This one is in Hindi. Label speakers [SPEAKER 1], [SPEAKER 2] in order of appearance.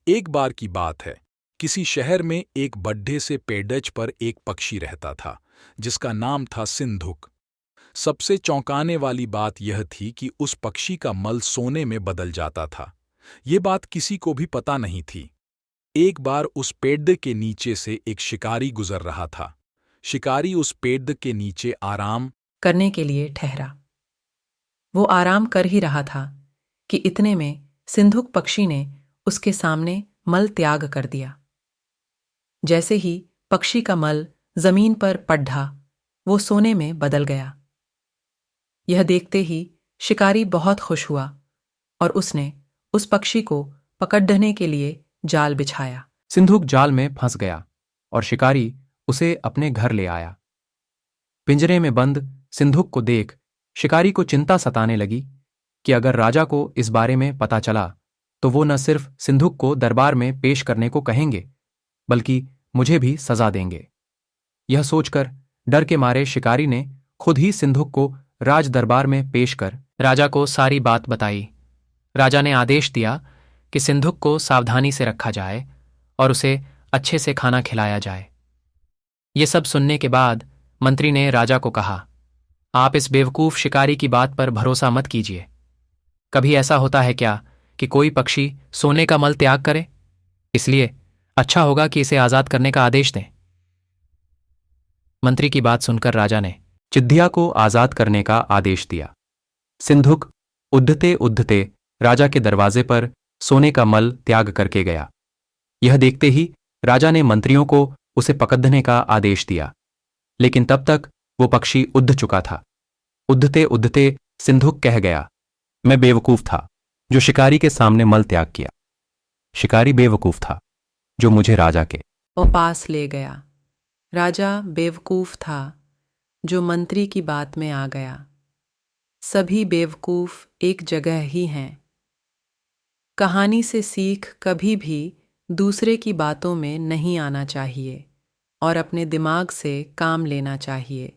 [SPEAKER 1] एक बार की बात है। किसी शहर में एक बड्ढे से पेड़ज पर एक पक्षी रहता था, जिसका नाम था सिंधुक। सबसे चौंकाने वाली बात यह थी कि उस पक्षी का मल सोने में बदल जाता था। ये बात किसी को भी पता नहीं थी। एक बार उस पेड़ के नीचे से एक शिकारी गुजर रहा था। शिकारी उस पेड़ के नीचे आराम
[SPEAKER 2] करने के लिए ठहरा। वो आराम कर ही रहा था कि इतने में सिंधुक पक्षी ने उसके सामने मल त्याग कर दिया। जैसे ही पक्षी का मल जमीन पर पड्ढा, वो सोने में बदल गया। यह देखते ही शिकारी बहुत खुश हुआ और उसने उस पक्षी को पकड़ने के लिए जाल बिछाया।
[SPEAKER 3] सिंधुक जाल में फंस गया और शिकारी उसे अपने घर ले आया। पिंजरे में बंद सिंधुक को देख शिकारी को चिंता सताने लगी कि अगर राजा को इस बारे में पता चला तो वो न सिर्फ सिंधुक को दरबार में पेश करने को कहेंगे, बल्कि मुझे भी सजा देंगे। यह सोचकर डर के मारे शिकारी ने खुद ही सिंधुक को राज दरबार में पेश कर राजा को सारी बात बताई। राजा ने आदेश दिया कि सिंधुक को सावधानी से रखा जाए और उसे अच्छे से खाना खिलाया जाए। ये सब सुनने के बाद मंत्री ने राजा को कहा, आप इस बेवकूफ शिकारी की बात पर भरोसा मत कीजिए। कभी ऐसा होता है क्या कि कोई पक्षी सोने का मल त्याग करे? इसलिए अच्छा होगा कि इसे आजाद करने का आदेश दें। मंत्री की बात सुनकर राजा ने चिद्दिया को आजाद करने का आदेश दिया। सिंधुक उद्धते उद्धते राजा के दरवाजे पर सोने का मल त्याग करके गया। यह देखते ही राजा ने मंत्रियों को उसे पकड़ने का आदेश दिया, लेकिन तब तक वो पक्षी उड़ चुका था। उद्धते उद्धते सिंधुक कह गया, मैं बेवकूफ था जो शिकारी के सामने मल त्याग किया। शिकारी बेवकूफ था जो मुझे राजा के
[SPEAKER 2] पास ले गया। राजा बेवकूफ था जो मंत्री की बात में आ गया। सभी बेवकूफ एक जगह ही हैं। कहानी से सीख कभी भी दूसरे की बातों में नहीं आना चाहिए और अपने दिमाग से काम लेना चाहिए।